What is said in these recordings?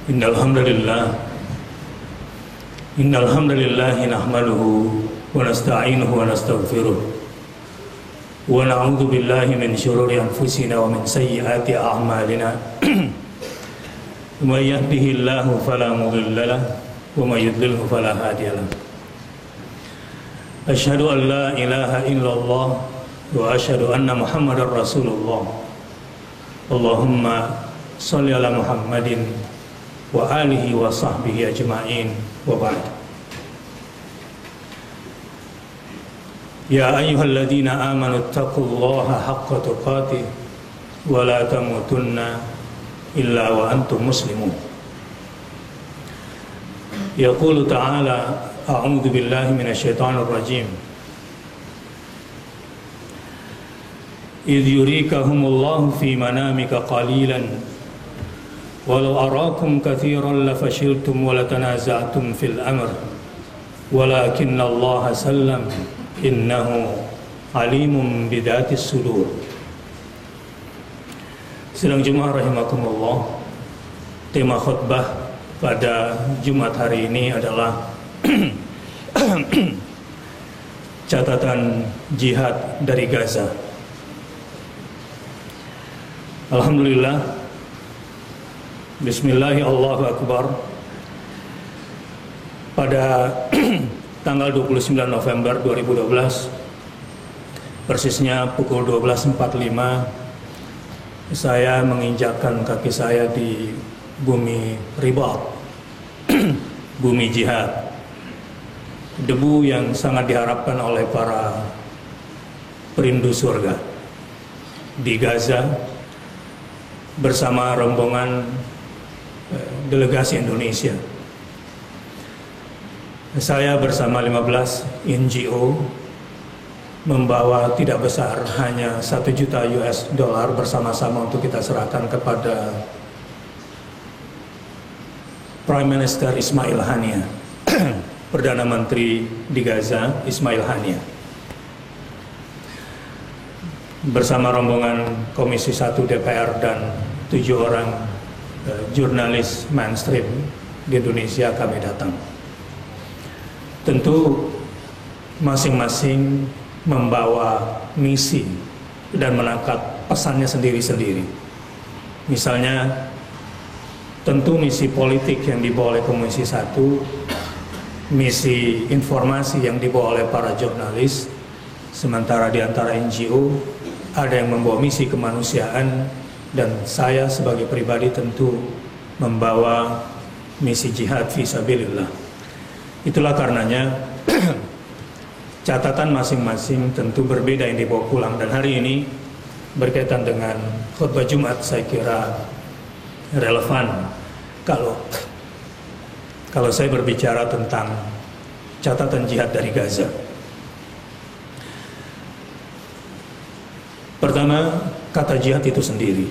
Innal hamdalillah nahmaduhu wa nasta'inuhu wa nastaghfiruh wa na'udzu billahi min shururi anfusina wa min sayyiati a'malina. May yahdihillahu fala mudilla lahu wa may yudlilhu fala hadiya lahu. Asyhadu an la ilaha illallah wa asyhadu anna Muhammadar Rasulullah. Allahumma shalli ala Muhammadin wa alihi wa sahbihi ajma'in wa ba'd. Ya ayyuhalladzina amanu taqullaha haqqa tuqatih wa la tamutunna illa wa antum muslimun. Yaqulu ta'ala a'udzu billahi minasy syaithanir rajim. Idh yurikahumullahu fi manamika qalilan walau arakum katsiran lafashiltum wa latanaza'tum fil amr walakinna Allah sallam innahu alimun bidatis sudur. Sidang Jumat rahimakumullah, tema khutbah pada Jumat hari ini adalah catatan jihad dari Gaza. Alhamdulillah, bismillahi Allahu Akbar. Pada tanggal 29 November 2012, persisnya pukul 12.45, saya menginjakkan kaki saya di bumi Ribat, bumi jihad, debu yang sangat diharapkan oleh para perindu surga di Gaza bersama rombongan delegasi Indonesia. Saya bersama 15 NGO membawa tidak besar, hanya 1 juta US dollar bersama-sama untuk kita serahkan kepada Prime Minister Ismail Haniyeh, Perdana Menteri di Gaza Ismail Haniyeh, bersama rombongan Komisi 1 DPR dan 7 orang jurnalis mainstream di Indonesia kami datang. Tentu masing-masing membawa misi dan menangkap pesannya sendiri-sendiri. Misalnya, tentu misi politik yang dibawa oleh Komisi 1, misi informasi yang dibawa oleh para jurnalis, sementara di antara NGO ada yang membawa misi kemanusiaan, dan saya sebagai pribadi tentu membawa misi jihad fisabilillah. Itulah karenanya catatan masing-masing tentu berbeda yang dibawa pulang, dan hari ini berkaitan dengan khutbah Jumat saya kira relevan kalau saya berbicara tentang catatan jihad dari Gaza. Pertama, kata jihad itu sendiri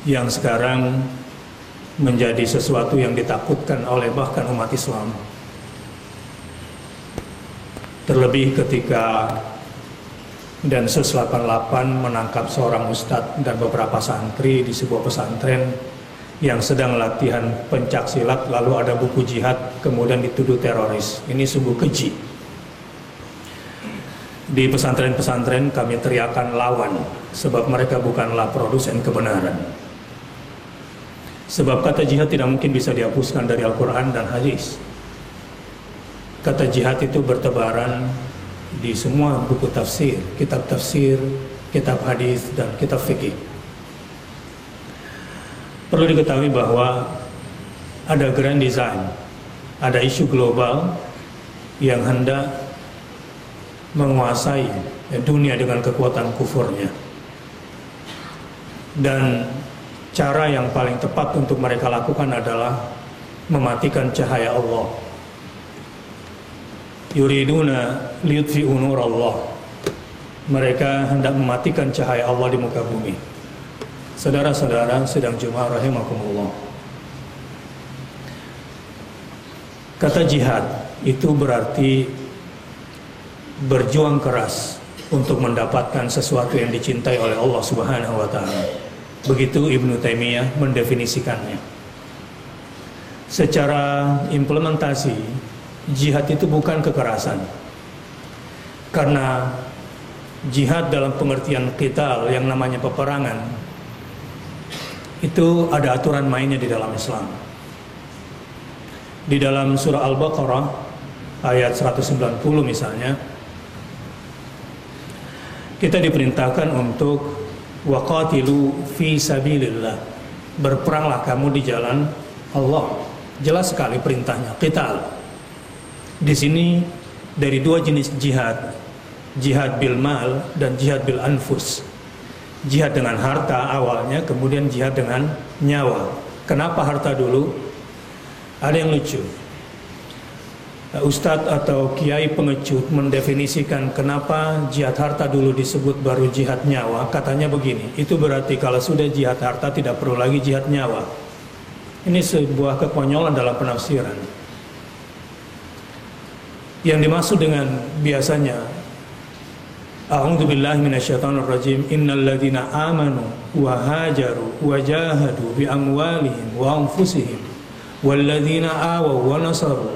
yang sekarang menjadi sesuatu yang ditakutkan oleh bahkan umat Islam. Terlebih ketika Densus 88 menangkap seorang ustadz dan beberapa santri di sebuah pesantren yang sedang latihan pencak silat, lalu ada buku jihad, kemudian dituduh teroris. Ini sungguh keji. Di pesantren-pesantren kami teriakan lawan, sebab mereka bukanlah produsen kebenaran. Sebab kata jihad tidak mungkin bisa dihapuskan dari Al-Quran dan hadis. Kata jihad itu bertebaran di semua buku tafsir, kitab hadis, dan kitab fikih. Perlu diketahui bahwa ada grand design, ada isu global yang hendak menguasai dunia dengan kekuatan kufurnya. Dan cara yang paling tepat untuk mereka lakukan adalah mematikan cahaya Allah. Yuriduna liyutfi'u nurallah. Mereka hendak mematikan cahaya Allah di muka bumi. Saudara-saudara sedang Jumat rahimakumullah, kata jihad itu berarti berjuang keras untuk mendapatkan sesuatu yang dicintai oleh Allah Subhanahu wa taala. Begitu Ibnu Taimiyah mendefinisikannya. secara implementasi jihad itu bukan kekerasan. Karena jihad dalam pengertian qital yang namanya peperangan itu ada aturan mainnya di dalam Islam. Di dalam surah Al-Baqarah ayat 190 misalnya, kita diperintahkan untuk waqatilu fi sabilillah, berperanglah kamu di jalan Allah. Jelas sekali perintahnya, qital. Di sini dari dua jenis jihad, jihad bil mal dan jihad bil anfus. Jihad dengan harta awalnya, kemudian jihad dengan nyawa. Kenapa harta dulu? Ada yang lucu. Ustadz atau kiai pengecut mendefinisikan kenapa jihad harta dulu disebut baru jihad nyawa. Katanya begini, itu berarti kalau sudah jihad harta tidak perlu lagi jihad nyawa. Ini sebuah kekonyolan dalam penafsiran. Yang dimaksud dengan biasanya a'udzubillahi minasyaitonirrajim, innal ladzina amanu wa hajaru wa jahadu bi amwalihim wa anfusihim wal ladzina awaw wa nasaru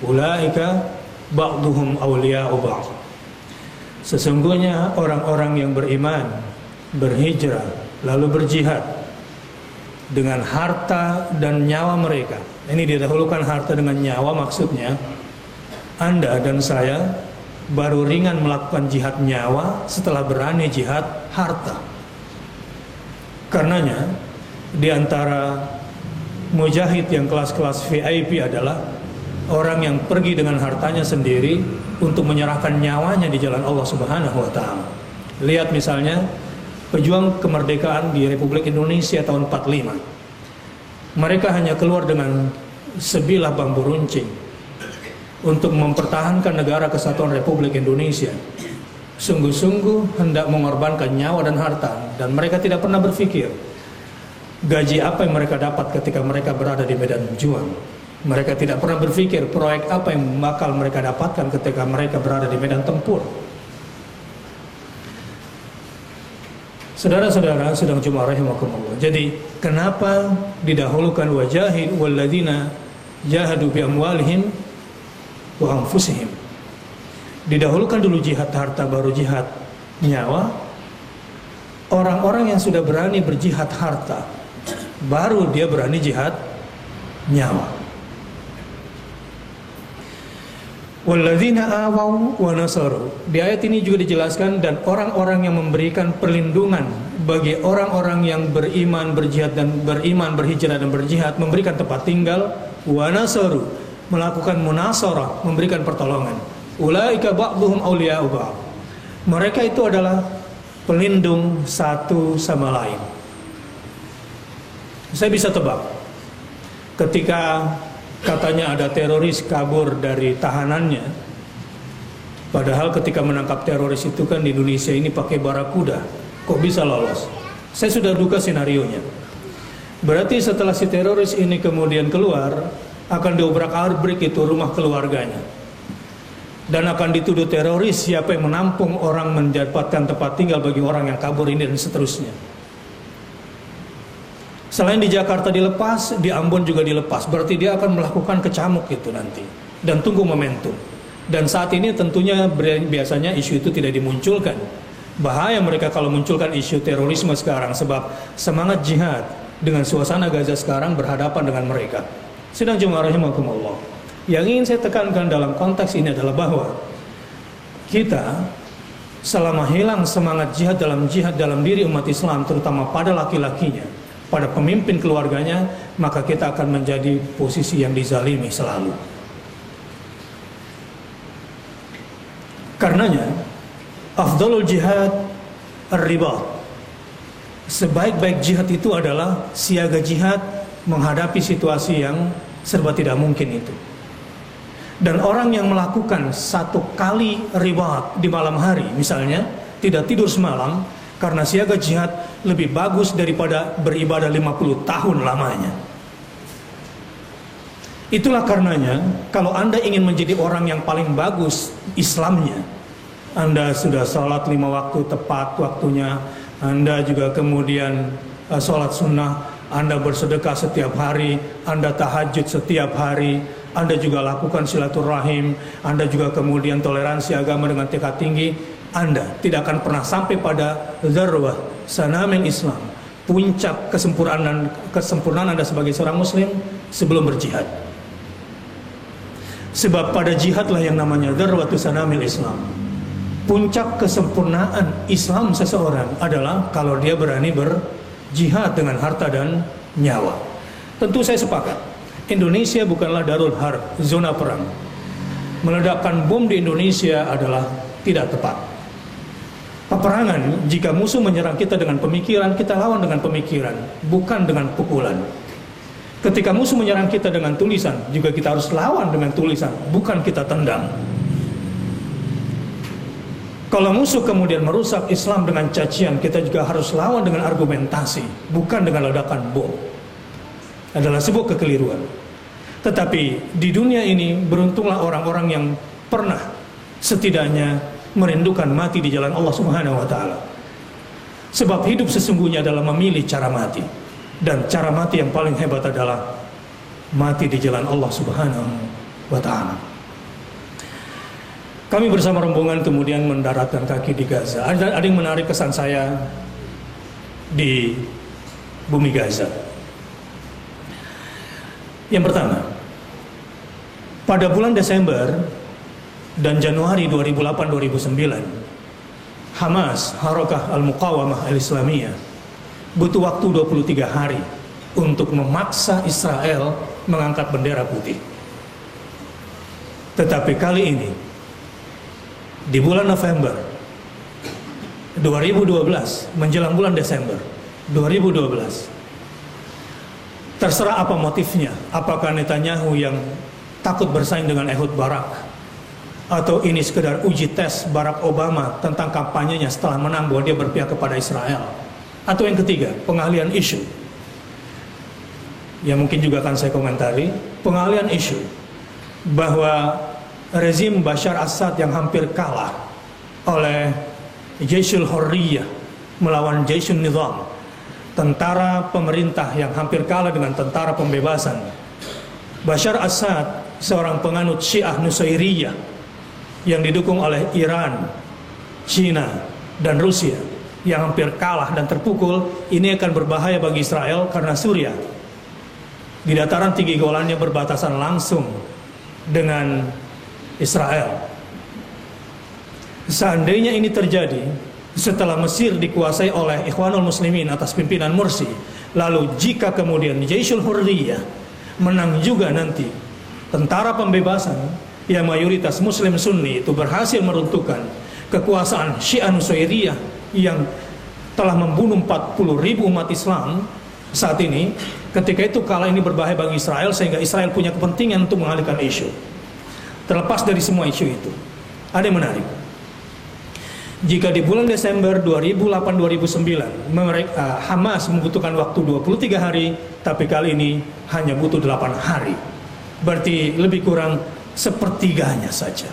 ulaika ba'duhum awliya'u ba'd. Sesungguhnya orang-orang yang beriman, berhijrah, lalu berjihad dengan harta dan nyawa mereka. Ini didahulukan harta dengan nyawa, maksudnya Anda dan saya baru ringan melakukan jihad nyawa setelah berani jihad harta. Karenanya di antara mujahid yang kelas-kelas VIP adalah orang yang pergi dengan hartanya sendiri untuk menyerahkan nyawanya di jalan Allah Subhanahu wa taala. Lihat misalnya pejuang kemerdekaan di Republik Indonesia tahun 45. Mereka hanya keluar dengan sebilah bambu runcing untuk mempertahankan negara kesatuan Republik Indonesia. Sungguh-sungguh hendak mengorbankan nyawa dan harta, dan mereka tidak pernah berpikir gaji apa yang mereka dapat ketika mereka berada di medan berjuang. Mereka tidak pernah berpikir proyek apa yang bakal mereka dapatkan ketika mereka berada di medan tempur. Saudara-saudara sedang jemaah rahimakumullah. Jadi kenapa didahulukan wajahid walladzina jahadu bi amwalihim wa anfusihim? Didahulukan dulu jihad harta baru jihad nyawa. Orang-orang yang sudah berani berjihad harta baru dia berani jihad nyawa. Walladzina awaw wa nasaru. Di ayat ini juga dijelaskan dan orang-orang yang memberikan perlindungan bagi orang-orang yang beriman, berjihad dan beriman, berhijrah dan berjihad, memberikan tempat tinggal, wa nasaru, melakukan munasarah, memberikan pertolongan. Ulaika ba'duhum awliya'u ba'd. Mereka itu adalah pelindung satu sama lain. Saya bisa tebak, ketika katanya ada teroris kabur dari tahanannya, padahal ketika menangkap teroris itu kan di Indonesia ini pakai barakuda, kok bisa lolos? Saya sudah duga senarionya. Berarti setelah si teroris ini kemudian keluar, akan diobrak-abrik itu rumah keluarganya, dan akan dituduh teroris siapa yang menampung orang, mendapatkan tempat tinggal bagi orang yang kabur ini, dan seterusnya. Selain di Jakarta dilepas, di Ambon juga dilepas. Berarti dia akan melakukan kecamuk itu nanti. Dan tunggu momentum. Dan saat ini tentunya biasanya isu itu tidak dimunculkan. Bahaya mereka kalau munculkan isu terorisme sekarang, sebab semangat jihad dengan suasana Gaza sekarang berhadapan dengan mereka. Sedang jemaah rahimakumullah, yang ingin saya tekankan dalam konteks ini adalah bahwa kita selama hilang semangat jihad dalam diri umat Islam, terutama pada laki-lakinya, pada pemimpin keluarganya, maka kita akan menjadi posisi yang dizalimi selalu. Karenanya afdalul jihad ar-ribat. Sebaik-baik jihad itu adalah siaga jihad menghadapi situasi yang serba tidak mungkin itu. Dan orang yang melakukan satu kali ribat di malam hari, misalnya tidak tidur semalam karena siaga jihad, lebih bagus daripada beribadah 50 tahun lamanya. Itulah karenanya kalau Anda ingin menjadi orang yang paling bagus Islamnya, Anda sudah sholat 5 waktu tepat waktunya, Anda juga kemudian sholat sunnah Anda bersedekah setiap hari, Anda tahajud setiap hari, Anda juga lakukan silaturahim, Anda juga kemudian toleransi agama dengan tingkat tinggi, Anda tidak akan pernah sampai pada dzarwah sanamil Islam, puncak kesempurnaan Anda sebagai seorang muslim sebelum berjihad. Sebab pada jihadlah yang namanya dzarwatu sanamil Islam. Puncak kesempurnaan Islam seseorang adalah kalau dia berani berjihad dengan harta dan nyawa. Tentu saya sepakat, Indonesia bukanlah darul harb, zona perang. Meledakkan bom di Indonesia adalah tidak tepat. Peperangan, jika musuh menyerang kita dengan pemikiran, kita lawan dengan pemikiran, bukan dengan pukulan. Ketika musuh menyerang kita dengan tulisan, juga kita harus lawan dengan tulisan, bukan kita tendang. Kalau musuh kemudian merusak Islam dengan cacian, kita juga harus lawan dengan argumentasi, bukan dengan ledakan bom. Adalah sebuah kekeliruan. Tetapi di dunia ini beruntunglah orang-orang yang pernah setidaknya merindukan mati di jalan Allah Subhanahu wa taala. Sebab hidup sesungguhnya adalah memilih cara mati. Dan cara mati yang paling hebat adalah mati di jalan Allah Subhanahu wa taala. Kami bersama rombongan kemudian mendaratkan kaki di Gaza. Ada yang menarik kesan saya di bumi Gaza. Yang pertama, pada bulan Desember dan Januari 2008-2009, Hamas, Harakah Al-Muqawamah Al-Islamiyah, butuh waktu 23 hari untuk memaksa Israel mengangkat bendera putih. Tetapi kali ini, di bulan November 2012 menjelang bulan Desember 2012, terserah apa motifnya, apakah Netanyahu yang takut bersaing dengan Ehud Barak, atau ini sekedar uji tes Barack Obama tentang kampanyenya setelah menang bahwa dia berpihak kepada Israel, atau yang ketiga, pengalihan isu yang mungkin juga akan saya komentari, pengalihan isu bahwa rezim Bashar Assad yang hampir kalah oleh Jaishul Hurriyah melawan Jaishun Nizam, tentara pemerintah yang hampir kalah dengan tentara pembebasan. Bashar Assad seorang penganut Syiah Nusairiyah yang didukung oleh Iran, China, dan Rusia, yang hampir kalah dan terpukul. Ini akan berbahaya bagi Israel karena Suriah di dataran tinggi Golannya berbatasan langsung dengan Israel. Seandainya ini terjadi setelah Mesir dikuasai oleh Ikhwanul Muslimin atas pimpinan Mursi, lalu jika kemudian Jaishul Hurriyah menang juga nanti, tentara pembebasan yang mayoritas Muslim Sunni itu berhasil meruntuhkan kekuasaan Syiah Nusairiyah yang telah membunuh 40.000 umat Islam saat ini. Ketika itu kala ini berbahaya bagi Israel, sehingga Israel punya kepentingan untuk mengalihkan isu. Terlepas dari semua isu itu, ada yang menarik. Jika di bulan Desember 2008-2009 Hamas membutuhkan waktu 23 hari, tapi kali ini hanya butuh 8 hari. Berarti lebih kurang sepertiganya saja.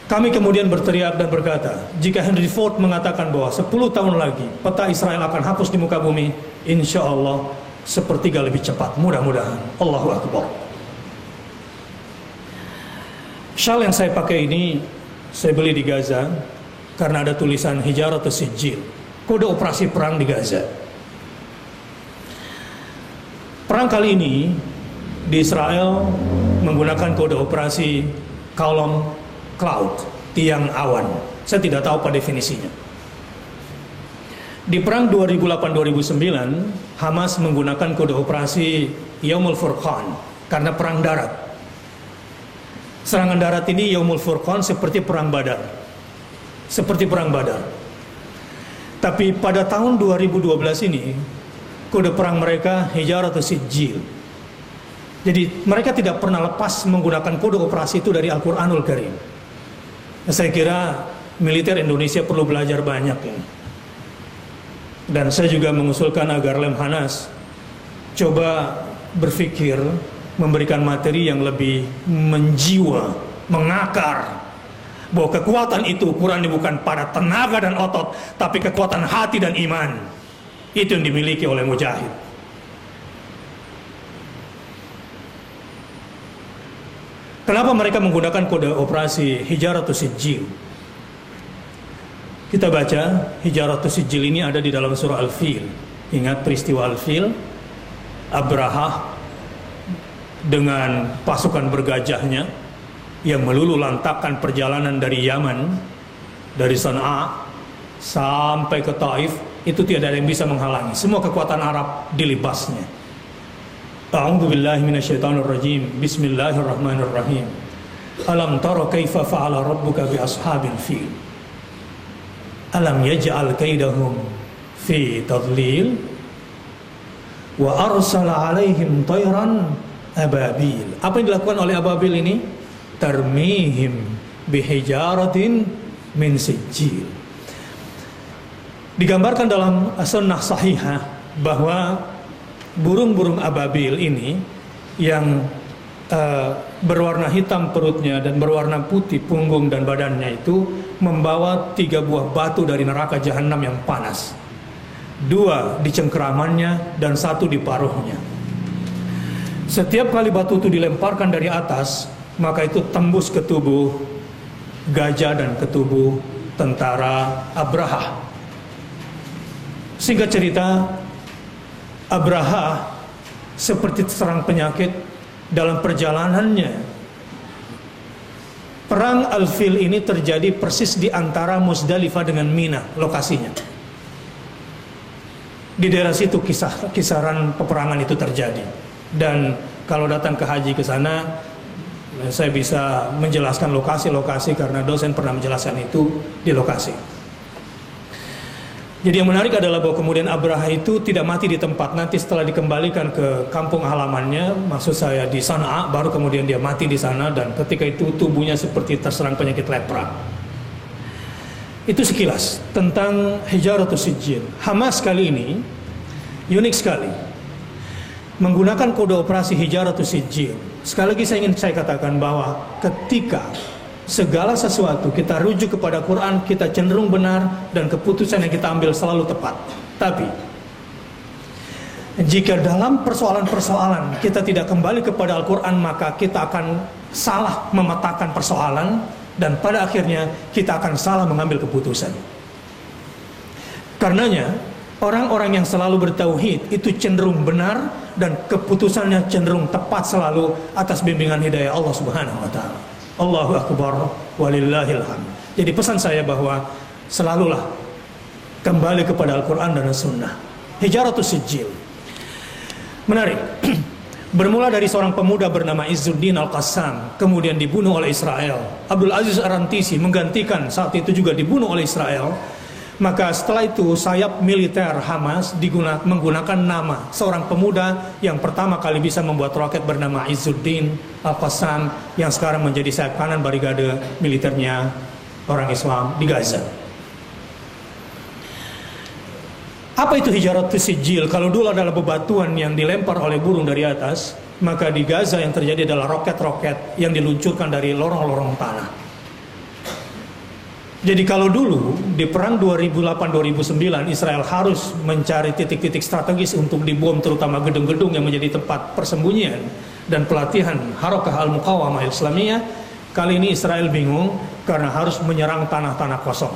Kami kemudian berteriak dan berkata, jika Henry Ford mengatakan bahwa 10 tahun lagi peta Israel akan hapus di muka bumi, insya Allah sepertiga lebih cepat, mudah-mudahan. Allahu Akbar. Syal yang saya pakai ini saya beli di Gaza karena ada tulisan Hijarah atau Sijil, kode operasi perang di Gaza. Perang kali ini di Israel menggunakan kode operasi kolom cloud, tiang awan. Saya tidak tahu apa definisinya. Di perang 2008-2009 Hamas menggunakan kode operasi Yaumul Furqan karena perang darat. Serangan darat ini Yaumul Furqan seperti perang Badar. Seperti perang Badar. Tapi pada tahun 2012 ini kode perang mereka Hijarah atau Sijil. Jadi mereka tidak pernah lepas menggunakan kode operasi itu dari Al-Quranul Karim. Saya kira militer Indonesia perlu belajar banyak ini. Dan saya juga mengusulkan agar Lemhanas coba berpikir memberikan materi yang lebih menjiwa, mengakar, bahwa kekuatan itu ukurannya bukan pada tenaga dan otot, tapi kekuatan hati dan iman. Itu yang dimiliki oleh Mujahid. Kenapa mereka menggunakan kode operasi Hijaratus Sijil? Kita baca Hijaratus Sijil ini ada di dalam surah Al-Fil. Ingat peristiwa Al-Fil, Abraha dengan pasukan bergajahnya yang melulu lantakkan perjalanan dari Yaman, dari Sana'a sampai ke Taif, itu tidak ada yang bisa menghalangi. Semua kekuatan Arab dilibasnya. A'udzu billahi minasyaitonir rajim. Bismillahirrahmanirrahim. Alam tara kaifa fa'ala rabbuka bi ashabil fil? Alam yaj'al kaidahum fi tadlil wa arsala 'alaihim tayran ababil. Apa yang dilakukan oleh ababil ini? Tarmihim bihijaratin min sijil. Digambarkan dalam sunnah sahihah bahwa burung-burung ababil ini yang berwarna hitam perutnya dan berwarna putih punggung dan badannya itu membawa 3 buah batu dari neraka jahanam yang panas. 2 di cengkeramannya dan 1 di paruhnya. Setiap kali batu itu dilemparkan dari atas, maka itu tembus ke tubuh gajah dan ke tubuh tentara Abraha. Singkat cerita, Abraha seperti terserang penyakit dalam perjalanannya. Perang Al-Fil ini terjadi persis di antara Muzdalifah dengan Mina, lokasinya. Di daerah situ kisaran peperangan itu terjadi. Dan kalau datang ke haji ke sana, saya bisa menjelaskan lokasi-lokasi karena dosen pernah menjelaskan itu di lokasi. Jadi yang menarik adalah bahwa kemudian Abraha itu tidak mati di tempat. Nanti setelah dikembalikan ke kampung halamannya, maksud saya di Sana'a, baru kemudian dia mati di sana. Dan ketika itu tubuhnya seperti terserang penyakit lepra. Itu sekilas tentang Hijaratus Sijil. Hamas kali ini unik sekali, menggunakan kode operasi Hijaratus Sijil. Sekali lagi saya ingin katakan bahwa ketika segala sesuatu kita rujuk kepada Quran, kita cenderung benar dan keputusan yang kita ambil selalu tepat. Tapi jika dalam persoalan-persoalan kita tidak kembali kepada Al-Quran, maka kita akan salah memetakan persoalan dan pada akhirnya kita akan salah mengambil keputusan. Karenanya orang-orang yang selalu bertauhid itu cenderung benar dan keputusannya cenderung tepat selalu atas bimbingan hidayah Allah Subhanahu wa taala. Allahu akbar walillahil hamd. Jadi pesan saya bahwa selalulah kembali kepada Al-Quran dan As-Sunnah. Hijaratus Sijil menarik. Bermula dari seorang pemuda bernama Izzuddin Al-Qassam, kemudian dibunuh oleh Israel. Abdul Aziz Ar-Rantisi menggantikan, saat itu juga dibunuh oleh Israel. Maka setelah itu sayap militer Hamas menggunakan nama seorang pemuda yang pertama kali bisa membuat roket bernama Izzuddin Al-Qassam, yang sekarang menjadi sayap kanan barikade militernya orang Islam di Gaza. Apa itu Hijaratus Sijil? Kalau dulu adalah bebatuan yang dilempar oleh burung dari atas, maka di Gaza yang terjadi adalah roket-roket yang diluncurkan dari lorong-lorong tanah. Jadi kalau dulu di perang 2008-2009 Israel harus mencari titik-titik strategis untuk dibom, terutama gedung-gedung yang menjadi tempat persembunyian dan pelatihan Harakah Al-Muqawamah Islamiyah, kali ini Israel bingung karena harus menyerang tanah-tanah kosong.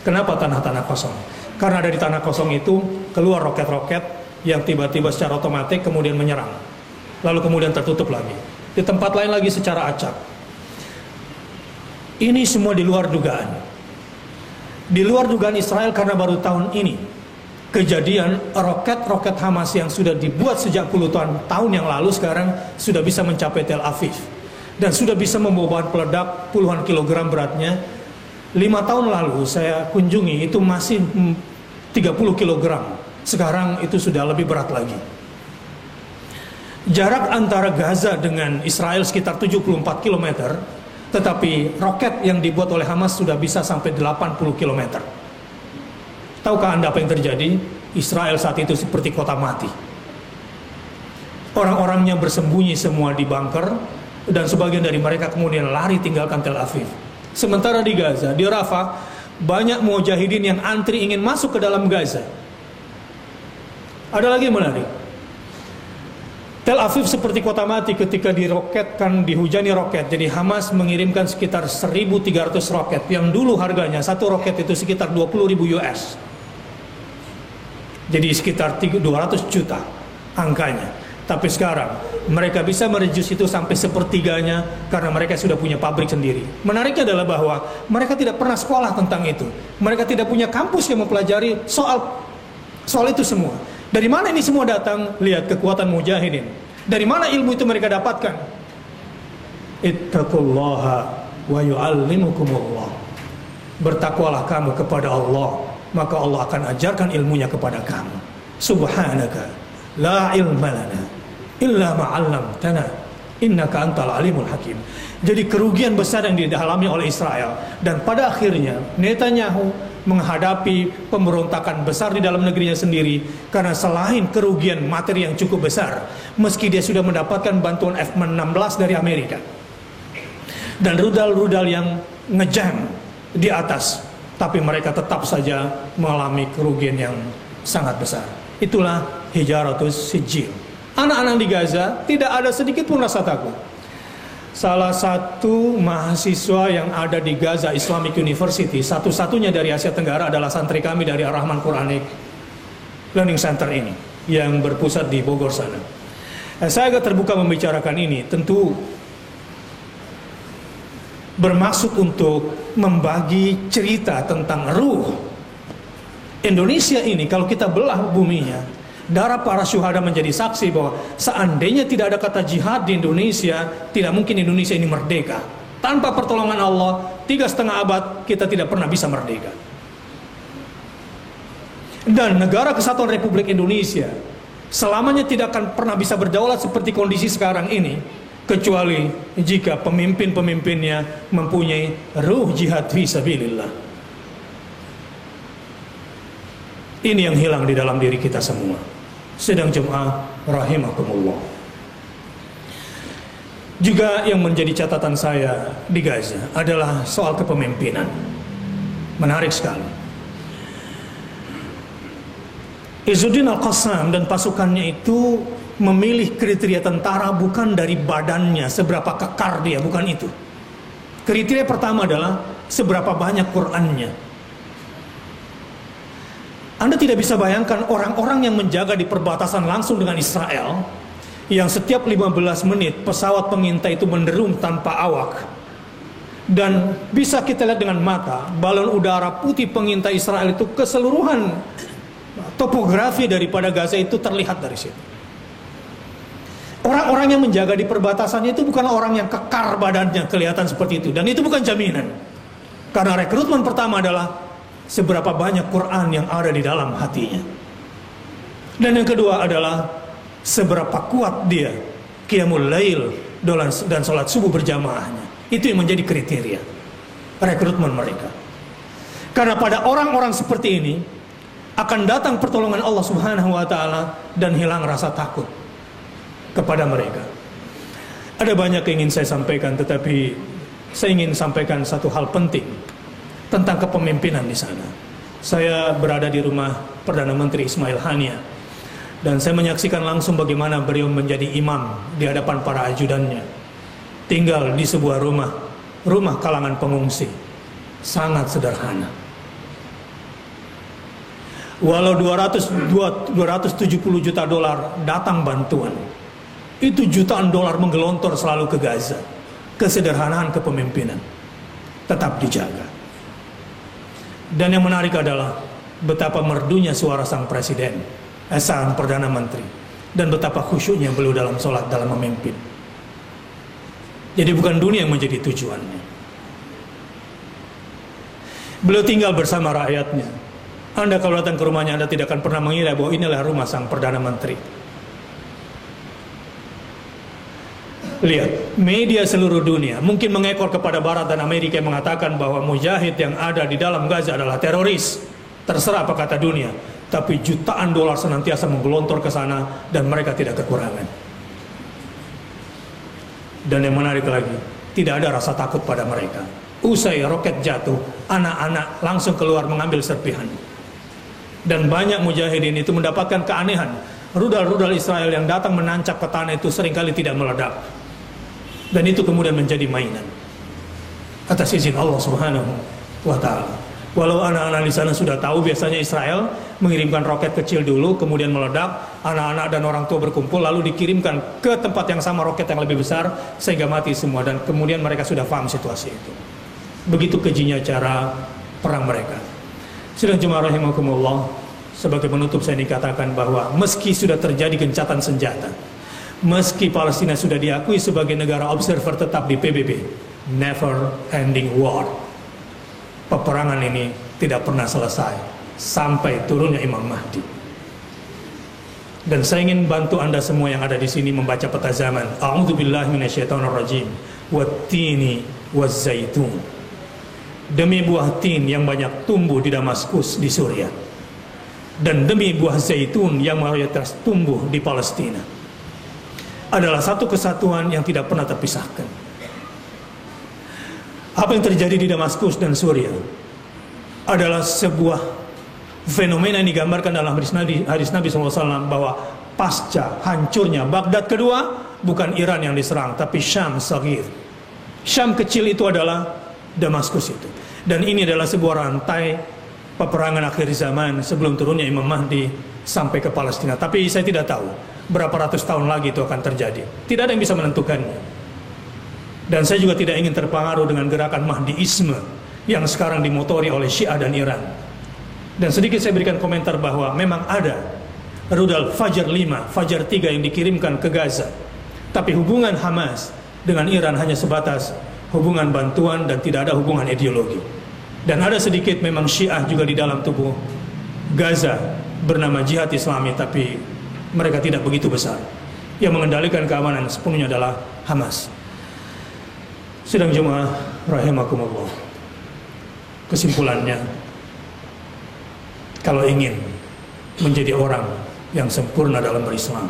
Kenapa tanah-tanah kosong? Karena dari tanah kosong itu keluar roket-roket yang tiba-tiba secara otomatis kemudian menyerang, lalu kemudian tertutup lagi. Di tempat lain lagi secara acak. Ini semua di luar dugaan. Di luar dugaan Israel karena baru tahun ini kejadian roket-roket Hamas yang sudah dibuat sejak puluhan tahun yang lalu sekarang sudah bisa mencapai Tel Aviv. Dan sudah bisa membawa bahan peledak puluhan kilogram beratnya. 5 tahun lalu saya kunjungi itu masih 30 kilogram. Sekarang itu sudah lebih berat lagi. Jarak antara Gaza dengan Israel sekitar 74 kilometer. Tetapi roket yang dibuat oleh Hamas sudah bisa sampai 80 km. Tahukah Anda apa yang terjadi? Israel saat itu seperti kota mati. Orang-orangnya bersembunyi semua di bunker, dan sebagian dari mereka kemudian lari tinggalkan Tel Aviv. Sementara di Gaza, di Rafah, banyak mujahidin yang antri ingin masuk ke dalam Gaza. Ada lagi yang menarik. Tel Aviv seperti kota mati ketika diroketkan, dihujani roket. Jadi Hamas mengirimkan sekitar 1.300 roket yang dulu harganya satu roket itu sekitar 20.000 US. Jadi sekitar 200 juta angkanya. Tapi sekarang mereka bisa mereduce itu sampai sepertiganya karena mereka sudah punya pabrik sendiri. Menariknya adalah bahwa mereka tidak pernah sekolah tentang itu. Mereka tidak punya kampus yang mempelajari soal itu semua. Dari mana ini semua datang? Lihat kekuatan mujahidin. Dari mana ilmu itu mereka dapatkan? Ittaqullaha wa yu'allimukumullah. Bertakwalah kamu kepada Allah, maka Allah akan ajarkan ilmunya kepada kamu. Subhanaka la ilma lana illa ma 'allamtana innaka antal alimul hakim. Jadi kerugian besar yang dialami oleh Israel, dan pada akhirnya Netanyahu menghadapi pemberontakan besar di dalam negerinya sendiri karena selain kerugian materi yang cukup besar, meski dia sudah mendapatkan bantuan F-16 dari Amerika dan rudal-rudal yang ngejam di atas, tapi mereka tetap saja mengalami kerugian yang sangat besar. Itulah hijaratus sijil. Anak-anak di Gaza tidak ada sedikit pun rasa takut. Salah satu mahasiswa yang ada di Gaza Islamic University, satu-satunya dari Asia Tenggara, adalah santri kami dari Ar-Rahman Quranic Learning Center ini yang berpusat di Bogor sana. Saya agak terbuka membicarakan ini, tentu bermaksud untuk membagi cerita tentang ruh Indonesia ini. Kalau kita belah buminya, darah para syuhada menjadi saksi bahwa seandainya tidak ada kata jihad di Indonesia, tidak mungkin Indonesia ini merdeka. Tanpa pertolongan Allah, 3,5 abad kita tidak pernah bisa merdeka. Dan negara kesatuan Republik Indonesia selamanya tidak akan pernah bisa berdaulat seperti kondisi sekarang ini, kecuali jika pemimpin-pemimpinnya mempunyai ruh jihad fi sabilillah. Ini yang hilang di dalam diri kita semua. Sedang jemaah rahimakumullah. Juga yang menjadi catatan saya di Gaza adalah soal kepemimpinan. Menarik sekali. Izzuddin Al-Qassam dan pasukannya itu memilih kriteria tentara bukan dari badannya, seberapa kekar dia, bukan itu. Kriteria pertama adalah seberapa banyak Qur'annya. Anda tidak bisa bayangkan orang-orang yang menjaga di perbatasan langsung dengan Israel, yang setiap 15 menit pesawat pengintai itu menderum tanpa awak, dan bisa kita lihat dengan mata balon udara putih pengintai Israel itu, keseluruhan topografi daripada Gaza itu terlihat dari situ. Orang-orang yang menjaga di perbatasannya itu bukan orang yang kekar badannya kelihatan seperti itu, dan itu bukan jaminan, karena rekrutmen pertama adalah seberapa banyak Quran yang ada di dalam hatinya. Dan yang kedua adalah seberapa kuat dia qiyamul lail dan sholat subuh berjamaahnya. Itu yang menjadi kriteria rekrutmen mereka. Karena pada orang-orang seperti ini akan datang pertolongan Allah Subhanahu wa taala dan hilang rasa takut kepada mereka. Ada banyak yang ingin saya sampaikan, tetapi saya ingin sampaikan satu hal penting tentang kepemimpinan di sana. Saya berada di rumah Perdana Menteri Ismail Haniah, dan saya menyaksikan langsung bagaimana beliau menjadi imam di hadapan para ajudannya. Tinggal di sebuah rumah kalangan pengungsi, sangat sederhana. Walau 270 juta dolar datang bantuan, itu jutaan dolar menggelontor selalu ke Gaza. Kesederhanaan kepemimpinan tetap dijaga. Dan yang menarik adalah betapa merdunya suara sang presiden, sang Perdana Menteri, dan betapa khusyuknya beliau dalam sholat, dalam memimpin. Jadi bukan dunia yang menjadi tujuannya. Beliau tinggal bersama rakyatnya. Anda kalau datang ke rumahnya, Anda tidak akan pernah mengira bahwa inilah rumah sang Perdana Menteri. Lihat, media seluruh dunia mungkin mengekor kepada Barat dan Amerika yang mengatakan bahwa mujahid yang ada di dalam Gaza adalah teroris. Terserah apa kata dunia, tapi jutaan dolar senantiasa menggelontor ke sana dan mereka tidak kekurangan. Dan yang menarik lagi, tidak ada rasa takut pada mereka. Usai roket jatuh, anak-anak langsung keluar mengambil serpihan. Dan banyak mujahidin itu mendapatkan keanehan. Rudal-rudal Israel yang datang menancap ke tanah itu seringkali tidak meledak. Dan itu kemudian menjadi mainan atas izin Allah Subhanahu wa ta'ala. Walau anak-anak di sana sudah tahu, biasanya Israel mengirimkan roket kecil dulu, kemudian meledak, anak-anak dan orang tua berkumpul, lalu dikirimkan ke tempat yang sama roket yang lebih besar, sehingga mati semua, dan kemudian mereka sudah paham situasi itu. Begitu kejinya cara perang mereka. Sidang jemaah rahimakumullah, sebagai penutup saya dikatakan bahwa meski sudah terjadi gencatan senjata, meski Palestina sudah diakui sebagai negara observer tetap di PBB, never ending war, peperangan ini tidak pernah selesai sampai turunnya Imam Mahdi. Dan saya ingin bantu Anda semua yang ada di sini membaca peta zaman. A'udzubillahi minasyaitonirrajim. Wattini wazzaitun. Demi buah tin yang banyak tumbuh di Damaskus di Suriah, dan demi buah zaitun yang mayoritas tumbuh di Palestina, adalah satu kesatuan yang tidak pernah terpisahkan. Apa yang terjadi di Damaskus dan Suriah adalah sebuah fenomena yang digambarkan dalam hadis Nabi SAW, bahwa pasca hancurnya Baghdad kedua, bukan Iran yang diserang, tapi Syam Saghir. Syam kecil itu adalah Damaskus itu. Dan ini adalah sebuah rantai peperangan akhir zaman sebelum turunnya Imam Mahdi sampai ke Palestina. Tapi saya tidak tahu berapa ratus tahun lagi itu akan terjadi. Tidak ada yang bisa menentukannya. Dan saya juga tidak ingin terpengaruh dengan gerakan Mahdiisme yang sekarang dimotori oleh Syiah dan Iran. Dan sedikit saya berikan komentar bahwa memang ada rudal Fajar 5, Fajar 3 yang dikirimkan ke Gaza. Tapi hubungan Hamas dengan Iran hanya sebatas hubungan bantuan dan tidak ada hubungan ideologi. Dan ada sedikit memang Syiah juga di dalam tubuh Gaza bernama Jihad Islami, tapi mereka tidak begitu besar. Yang mengendalikan keamanan sepenuhnya adalah Hamas. Sidang jemaah rahimakumullah, kesimpulannya, kalau ingin menjadi orang yang sempurna dalam berislam,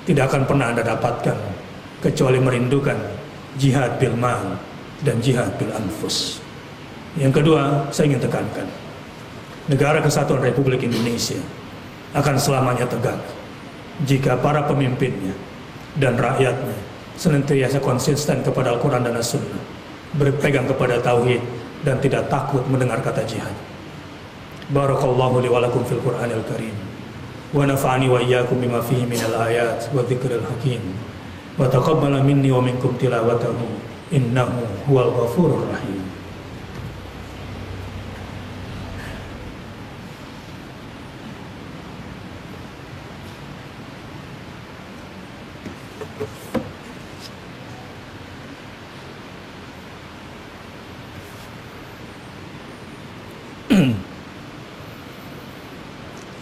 tidak akan pernah Anda dapatkan kecuali merindukan jihad bil mal dan jihad bil anfus. Yang kedua, saya ingin tekankan, negara kesatuan Republik Indonesia akan selamanya tegak jika para pemimpinnya dan rakyatnya senantiasa konsisten kepada Al-Quran dan As-Sunnah, berpegang kepada tauhid dan tidak takut mendengar kata jihad. Barakallahu li wa lakum fil Qur'anil Karim, wa nafa'ani wa iyyakum bima fihi minal ayat wa dzikril hakim, wa taqabbala minni wa minkum tilawatahu innahu huwal ghafurur rahim.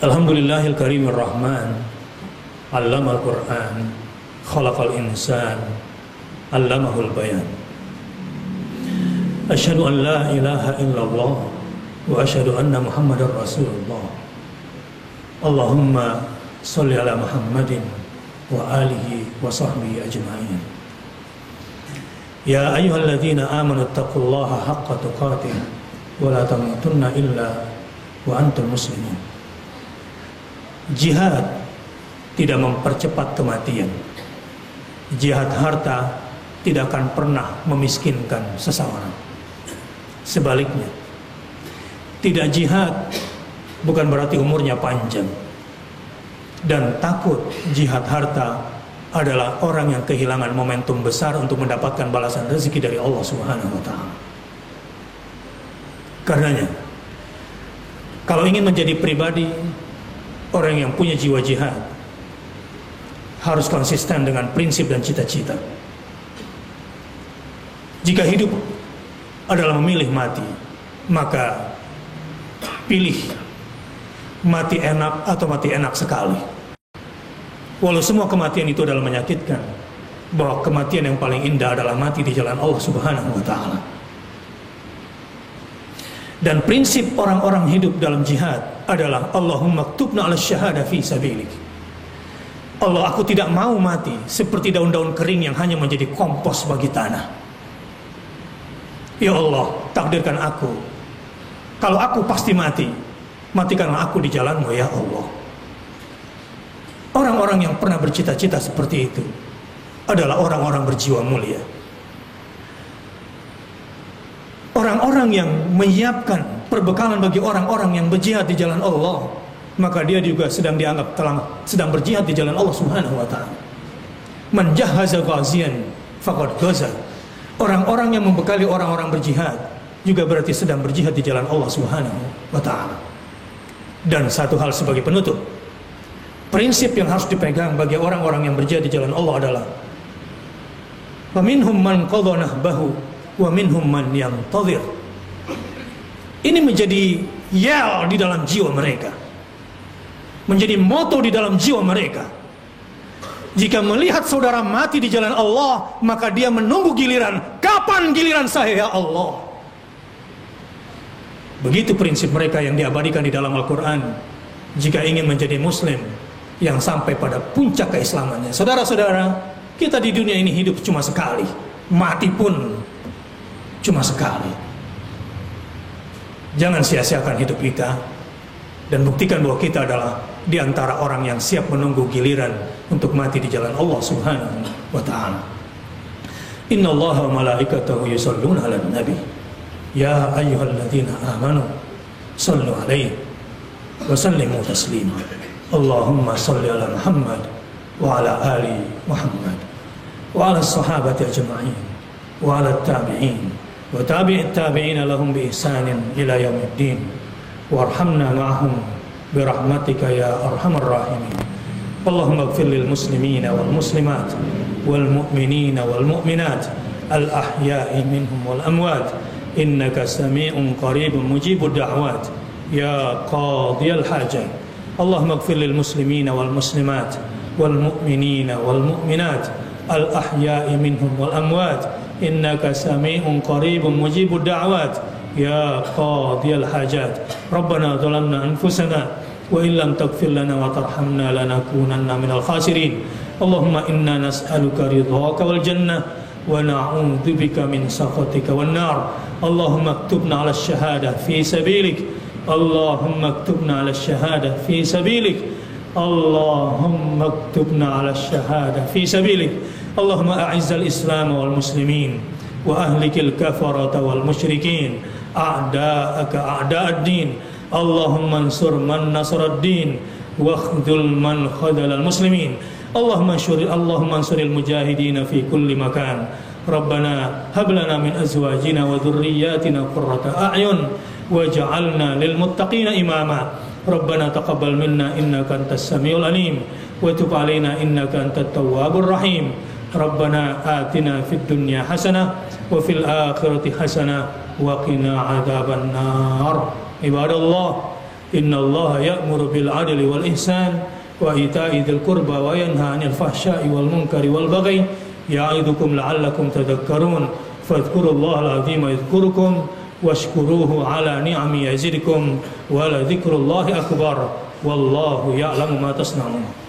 Alhamdulillahil karimir rahman, allamal Qur'an, khalaqal insan, allamahul bayan. Asyhadu an la ilaha illallah wa asyhadu anna Muhammadar Rasulullah. Allahumma sholli ala Muhammadin wa alihi wa sahbihi ajma'in. Ya ayyuhalladzina amanu taqullaha haqqa tuqatih wa la tamutunna illa wa antum muslimun. Jihad tidak mempercepat kematian. Jihad harta tidak akan pernah memiskinkan seseorang. Sebaliknya, tidak jihad bukan berarti umurnya panjang. Dan takut jihad harta adalah orang yang kehilangan momentum besar untuk mendapatkan balasan rezeki dari Allah Subhanahu wa ta'ala. Karenanya, kalau ingin menjadi pribadi orang yang punya jiwa jihad, harus konsisten dengan prinsip dan cita-cita. Jika hidup adalah memilih mati, maka pilih mati enak atau mati enak sekali. Walau semua kematian itu adalah menyakitkan, bahwa kematian yang paling indah adalah mati di jalan Allah Subhanahu wa ta'ala. Dan prinsip orang-orang hidup dalam jihad adalah Allahumma ktubna ala syahada fi sabilik. Allah, aku tidak mau mati seperti daun-daun kering yang hanya menjadi kompos bagi tanah. Ya Allah, takdirkan aku, kalau aku pasti mati, matikanlah aku di jalanmu ya Allah. Orang-orang yang pernah bercita-cita seperti itu adalah orang-orang berjiwa mulia. Orang-orang yang menyiapkan perbekalan bagi orang-orang yang berjihad di jalan Allah, maka dia juga sedang dianggap sedang berjihad di jalan Allah Subhanahu wa taala. Man jahaza ghaziyan faqad ghaza. Orang-orang yang membekali orang-orang berjihad juga berarti sedang berjihad di jalan Allah Subhanahu wa taala. Dan satu hal sebagai penutup, prinsip yang harus dipegang bagi orang-orang yang berjihad di jalan Allah adalah wa minhum man qadha nahbahu wa minhum man yantadhir. Ini menjadi yel di dalam jiwa mereka, menjadi moto di dalam jiwa mereka. Jika melihat saudara mati di jalan Allah, maka dia menunggu giliran. Kapan giliran saya ya Allah? Begitu prinsip mereka yang diabadikan di dalam Al-Quran. Jika ingin menjadi muslim yang sampai pada puncak keislamannya, saudara-saudara, kita di dunia ini hidup cuma sekali, mati pun cuma sekali. Jangan sia-siakan hidup kita, dan buktikan bahwa kita adalah di antara orang yang siap menunggu giliran untuk mati di jalan Allah Subhanahu wa ta'ala. Inna Allaha wa malaikatahu yusalluna 'alan nabi ya ayyuhalladzina amanu sallu 'alaihi wa sallimu taslima. Allahumma salli ala Muhammad wa ala ali Muhammad wa ala sahabati ajma'in wa ala tabi'in wa tabi'it tabi'ina lahum bi ihsanin ila yaumiddin warhamna ma'ahum birahmatika ya arhamar rahimin. Allahumma ighfir lil muslimina wal muslimat wal mu'minina wal mu'minat al ahya'i minhum wal amwat innaka sami'un qaribun mujibud da'wat ya qadiyal hajat. Allahumma ighfir lil muslimina wal muslimat wal mu'minina wal mu'minat al ahya'i minhum wal amwat innaka sami'un qaribun mujibud da'wat ya qadiyal hajat. Rabbana zalamna anfusana wa illam taghfir lana wa tarhamna lanakunanna minal khasirin. Allahumma inna nas'aluka ridhaka wal jannah wa na'udzubika min sakhatika wan nar. Allahumma aktubna 'ala ash-shahada fi sabilik. Allahumma aktubna 'ala ash-shahada fi sabilik. Allahumma aktubna 'ala ash-shahada fi sabilik. Allahumma a'izzal Islam wal muslimin wa ahlikil kafarata wal musyrikin a'da'aka a'da'ad din. Allahumma ansur man nasarad din wa khudhul man khadhalal muslimin. Allahumma ansuril mujahidin fi kulli makan. Rabbana hab lana min azwajina wa dhurriyyatina qurrata a'yun waj'alna lil muttaqina imama. Rabbana taqabbal minna innaka antas samiul alim wa tub alaina innaka antat tawwabur rahim. Rabbana atina fid dunya hasanah wa fil akhirati hasanah wa qina adzaban nar. Ibadallah, innallaha ya'muru bil 'adli wal ihsan wa ita'i dzil qurba wa yanha 'anil fahsya'i wal munkari wal baghi ya'idukum la'allakum tadhakkarun. Fadhkurullahal 'azima yadhkurukum washkuruhu 'ala ni'ami yazidkum wa la dzikrullahi akbar wallahu ya'lamu ma tasna'un.